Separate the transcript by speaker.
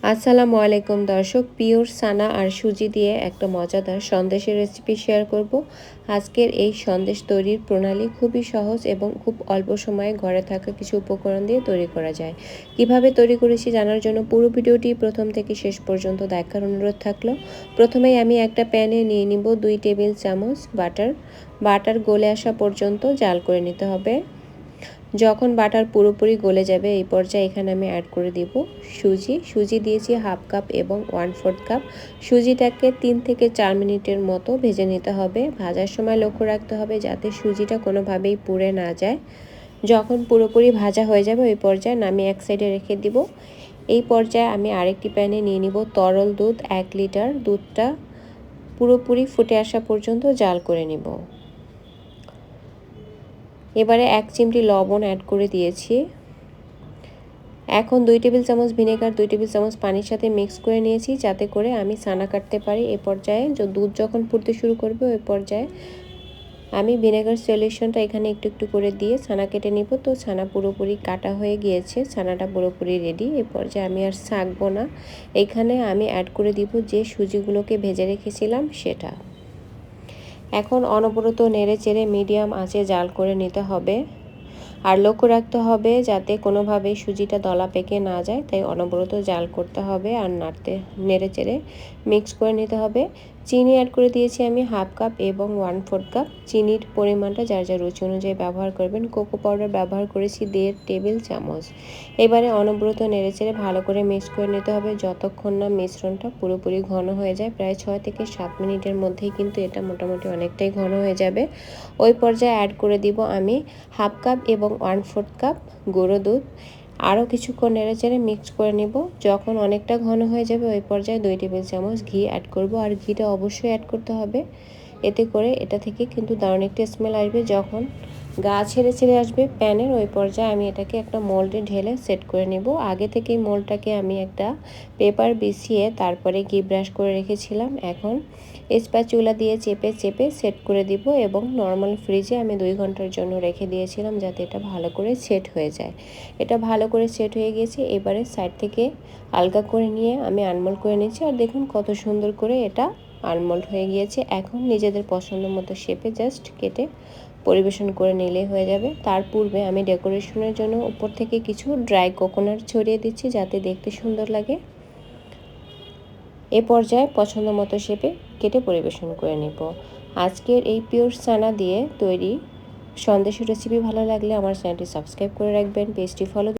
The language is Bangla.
Speaker 1: আসসালামু আলাইকুম দর্শক, পিওর সানা আর সুজি দিয়ে একটা মজাদার সন্দেশের রেসিপি শেয়ার করব। আজকের এই সন্দেশ তৈরির প্রণালী খুবই সহজ এবং খুব অল্প সময়ে ঘরে থাকা কিছু উপকরণ দিয়ে তৈরি করা যায়। কিভাবে তৈরি করেছি জানার জন্য পুরো ভিডিওটি প্রথম থেকে শেষ পর্যন্ত দেখার অনুরোধ থাকলো। প্রথমেই আমি একটা প্যানে নিয়ে নিব 2 টেবিল চামচ বাটার গলে আসা পর্যন্ত জাল করে নিতে হবে। যখন বাটার পুরোপুরি গলে যাবে এই পর্যায়ে এখানে আমি অ্যাড করে দিব সুজি দিয়েছি হাফ কাপ এবং 1/4 কাপ। সুজিটাকে 3 থেকে 4 মিনিটের মতো ভেজে নিতে হবে। ভাজার সময় লক্ষ্য রাখতে হবে যাতে সুজিটা কোনোভাবেই পুড়ে না যায়। যখন পুরোপুরি ভাজা হয়ে যাবে ওই পর্যায়ে নামিয়ে এক সাইডে রেখে দিব। এই পর্যায়ে আমি আরেকটি প্যানে নিয়ে নিব তরল দুধ 1 লিটার। দুধটা পুরোপুরি ফুটে আসা পর্যন্ত জাল করে নিব। এবারে 1 চিমটি লবণ অ্যাড করে দিয়েছি। এখন 2 টেবিল চামচ ভিনেগার 2 টেবিল চামচ পানির সাথে মিক্স করে নিয়েছি যাতে করে আমি ছানা কাটতে পারি। এই পর্যায়ে দুধ যখন ফুটতে শুরু করবে ওই পর্যায়ে আমি ভিনেগার সলিউশনটা এখানে একটু একটু করে দিয়ে ছানা কেটে নিব। তো ছানা পুরোপুরি কাটা হয়ে গিয়েছে, ছানাটা পুরোপুরি রেডি। এই পর্যায়ে আমি আর ছাঁকবো না, এখানে আমি অ্যাড করে দিব যে সুজিগুলোকে ভেজে রেখেছিলাম সেটা। এখন অনবরত নেড়ে চেড়ে মিডিয়াম আঁচে জাল করে নিতে হবে। আর লক্ষ্য রাখতে হবে যাতে কোনোভাবেই সুজিটা দলা পেকে না যায়, তাই অনবরত জাল করতে হবে আর নেড়ে চেড়ে মিক্স করে নিতে হবে। চিনি অ্যাড করে দিয়েছি আমি হাফ কাপ এবং 1/4 কাপ। চিনির পরিমাণটা যার যার রুচি অনুযায়ী ব্যবহার করবেন। কোকো পাউডার ব্যবহার করেছি 1.5 টেবিল চামচ। এবারে অনবরত নেড়ে চেড়ে ভালো করে মিক্স করে নিতে হবে যতক্ষণ না মিশ্রণটা পুরোপুরি ঘন হয়ে যায়। প্রায় 6 থেকে 7 মিনিটের মধ্যেই কিন্তু এটা মোটামুটি অনেকটাই ঘন হয়ে যাবে। ওই পর্যায়ে অ্যাড করে দিব আমি হাফ কাপ এবং 1/4 কাপ গুঁড়ো দুধ। আরও কিছুক্ষণ নেড়েচেড়ে মিক্স করে নিব। যখন অনেকটা ঘন হয়ে যাবে ওই পর্যায়ে 2 টেবিল চামচ ঘি অ্যাড করব। আর ঘিটা অবশ্যই অ্যাড করতে হবে, এতে করে এটা থেকে কিন্তু দারুণ একটা স্মেল আসবে। যখন গা ছেড়ে ছেড়ে আসবে প্যানের ওই পর্যায়ে আমি এটাকে একটা মোল্ডে ঢেলে সেট করে নেব। আগে থেকেই মোল্ডটাকে আমি একটা পেপার বিছিয়ে তারপরে ঘি ব্রাশ করে রেখেছিলাম। এখন স্প্যাচুলা দিয়ে চেপে চেপে সেট করে দিব এবং নর্মাল ফ্রিজে আমি 2 ঘন্টার জন্য রেখে দিয়েছিলাম যাতে এটা ভালো করে সেট হয়ে যায়। এটা ভালো করে সেট হয়ে গেছে। এবারে সাইড থেকে আলগা করে নিয়ে আমি আনমোল্ড করে নিচ্ছি। আর দেখুন কত সুন্দর করে এটা আনমোল্ড হয়ে গিয়েছে। এখন নিজেদের পছন্দ মতো শেপে জাস্ট কেটে পরিবেশন করে নিলেই হয়ে যাবে। তার পূর্বে আমি ডেকোরেশনের জন্য উপর থেকে কিছু ড্রাই কোকোনাট ছড়িয়ে দিচ্ছি যাতে দেখতে সুন্দর লাগে। এ পর্যায়ে পছন্দ মতো শেপে কেটে পরিবেশন করে নিব। আজকের এই পিওর ছানা দিয়ে তৈরি সন্দেশের রেসিপি ভালো লাগলে আমার চ্যানেলটি সাবস্ক্রাইব করে রাখবেন, পেজটি ফলো